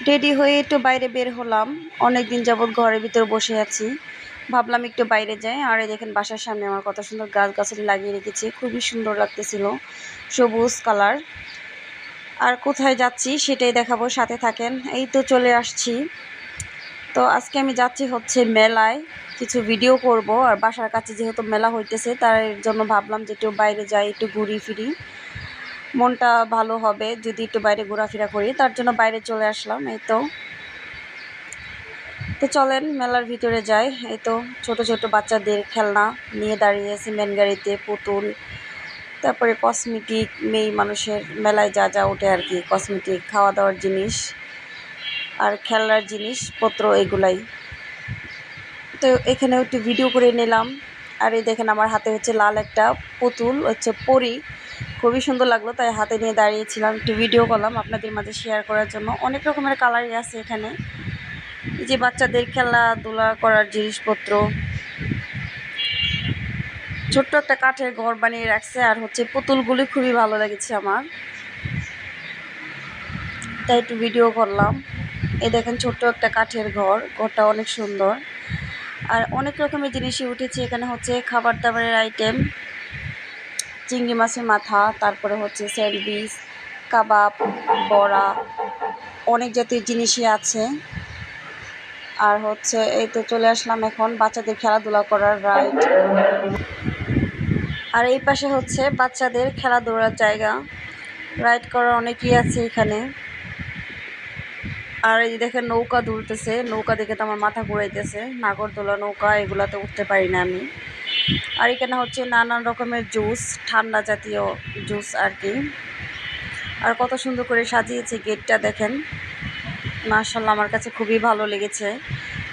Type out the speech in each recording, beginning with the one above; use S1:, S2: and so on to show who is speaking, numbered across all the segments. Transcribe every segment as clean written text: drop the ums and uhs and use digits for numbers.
S1: Ready হয়ে একটু বাইরে বের হলাম। অনেক দিন যাবৎ ঘরের ভিতরে বসে আছি, ভাবলাম একটু বাইরে যাই। আর এই দেখেন বাসার সামনে আমার কত সুন্দর গাছগাছালি লাগিয়ে রেখেছি, খুবই সুন্দর লাগতেছিল, সবুজ কালার। আর কোথায় যাচ্ছি সেটাই দেখাবো, সাথে থাকেন। এই তো চলে আসছি। তো আজকে আমি যাচ্ছি হচ্ছে মেলায়, কিছু ভিডিও করব। আর বাসার কাছে যেহেতু মেলা হইতেছে, তার জন্য ভাবলাম যে একটু বাইরে যাই, একটু ঘুরি ফিরি, মনটা ভালো হবে যদি একটু বাইরে ঘোরাফেরা করি। তার জন্য বাইরে চলে আসলাম। এই তো চলেন মেলার ভিতরে যাই। এই তো ছোট ছোট বাচ্চাদের খেলনা নিয়ে দাঁড়িয়ে সিমেন্ট গাড়িতে, পুতুল, তারপরে কসমেটিক, মেয়ে মানুষের মেলায় যা যা ওঠে আর কি, কসমেটিক, খাওয়া দাওয়ার জিনিস আর খেলনার জিনিসপত্র, এগুলাই। তো এখানে একটু ভিডিও করে নিলাম। আর এই দেখেন আমার হাতে হচ্ছে লাল একটা পুতুল, হচ্ছে পরি, খুবই সুন্দর লাগলো, তাই হাতে নিয়ে দাঁড়িয়েছিলাম, একটু ভিডিও করলাম আপনাদের মাঝে শেয়ার করার জন্য। অনেক রকমের কালারই আছে এখানে, এই যে বাচ্চাদের খেলাধুলা করার জিনিসপত্র। ছোট্ট একটা কাঠের ঘর বানিয়ে রাখছে, আর হচ্ছে পুতুলগুলি খুবই ভালো লেগেছে আমার, তাই একটু ভিডিও করলাম। এই দেখেন ছোট্ট একটা কাঠের ঘর, ঘরটা অনেক সুন্দর। আর অনেক রকমের জিনিসই উঠেছে এখানে, হচ্ছে খাবার দাবারের আইটেম, চিংড়ি মাছের মাথা, তারপরে হচ্ছে স্যান্ডউইচ, কাবাব, বড়া, অনেক জাতীয় জিনিসই আছে। আর হচ্ছে এই তো চলে আসলাম এখন বাচ্চাদের খেলাধুলা করার রাইড। আর এই পাশে হচ্ছে বাচ্চাদের খেলাধুলার জায়গা, রাইড করার অনেকই আছে এখানে। আর এই দেখেন নৌকা দুলতেছে, নৌকা দেখে তো আমার মাথা ঘুরাইতেছে, নাগরদোলা নৌকা, এগুলাতে উঠতে পারি না আমি। আর এখানে হচ্ছে নানান রকমের জুস, ঠান্ডা জাতীয় জুস আর কি। আর কত সুন্দর করে সাজিয়েছে গেটটা, দেখেন মাশাআল্লাহ, আমার কাছে খুবই ভালো লেগেছে।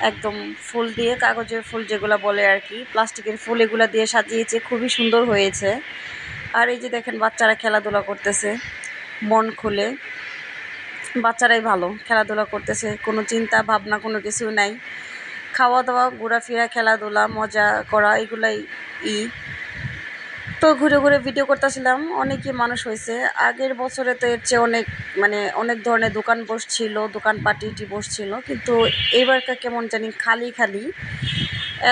S1: একদম ফুল দিয়ে, কাগজের ফুল যেগুলো বলে আর কি, প্লাস্টিকের ফুল, এগুলো দিয়ে সাজিয়েছে, খুবই সুন্দর হয়েছে। আর এই যে দেখেন বাচ্চারা খেলাধুলা করতেছে মন খুলে, বাচ্চারাই ভালো খেলাধুলা করতেছে, কোনো চিন্তা ভাবনা কোনো কিছু নাই, খাওয়া দাওয়া, ঘোরাফেরা, খেলাধুলা, মজা করা, এগুলাই তো ঘুরে ঘুরে ভিডিও করতেছিলাম। অনেকই মানুষ হয়েছে, আগের বছরে তো এর চেয়ে অনেক, মানে অনেক ধরনের দোকান বসছিল, দোকান পাটি বসছিল, কিন্তু এইবারকার কেমন জানি খালি খালি,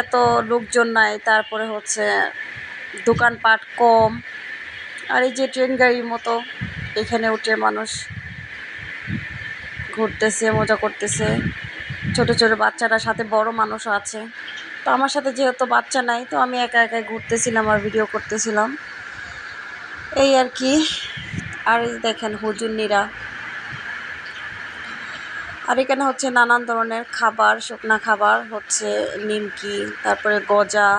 S1: এত লোকজন নাই, তারপরে হচ্ছে দোকানপাট কম। আর এই যে ট্রেন গাড়ির মতো, এখানে উঠে মানুষ ঘুরতেছে, মজা করতেছে, ছোট ছোট বাচ্চারা, সাথে বড় মানুষও আছে। তো আমার সাথে যেহেতু বাচ্চা নাই, তো আমি একা একাই ঘুরতেছিলাম আর ভিডিও করতেছিলাম, এই আর কি। আর দেখেন হুজুরনিরা। আর এখানে হচ্ছে নানান ধরনের খাবার, শুকনা খাবার, হচ্ছে নিমকি, তারপরে গজা,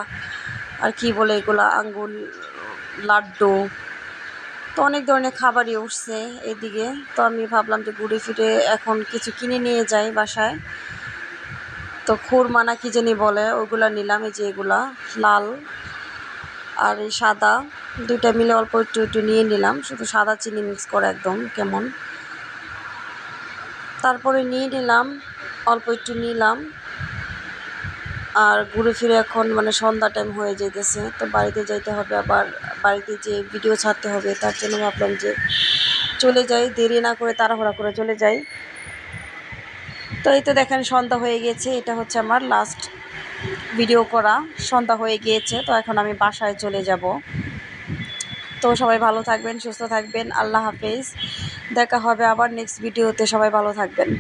S1: আর কি বলে এগুলা, আঙ্গুর, লাড্ডু, তো অনেক ধরনের খাবারই উঠছে এদিকে। তো আমি ভাবলাম যে ঘুরে ফিরে এখন কিছু কিনে নিয়ে যাই বাসায়। তো খুরমা না কি জানি বলে, ওইগুলা নিলাম। এই যে এগুলা লাল আর এই সাদা, দুইটা মিলে অল্প একটু একটু নিয়ে নিলাম, শুধু সাদা চিনি মিক্স করে, একদম কেমন। তারপরে নিয়ে নিলাম, অল্প একটু নিলাম। আর ঘুরে ফিরে এখন মানে সন্ধ্যা টাইম হয়ে যেতেছে, তো বাড়িতে যাইতে হবে, আবার বাড়িতে যে ভিডিও ছাড়তে হবে, তার জন্য ভাবলাম যে চলে যাই, দেরি না করে তাড়াহুড়া করে চলে যাই। তো এই তো দেখেন সন্ধ্যা হয়ে গিয়েছে, এটা হচ্ছে আমার লাস্ট ভিডিও করা, সন্ধ্যা হয়ে গিয়েছে। তো এখন আমি বাসায় চলে যাব। তো সবাই ভালো থাকবেন, সুস্থ থাকবেন, আল্লাহ হাফেজ, দেখা হবে আবার নেক্সট ভিডিওতে, সবাই ভালো থাকবেন।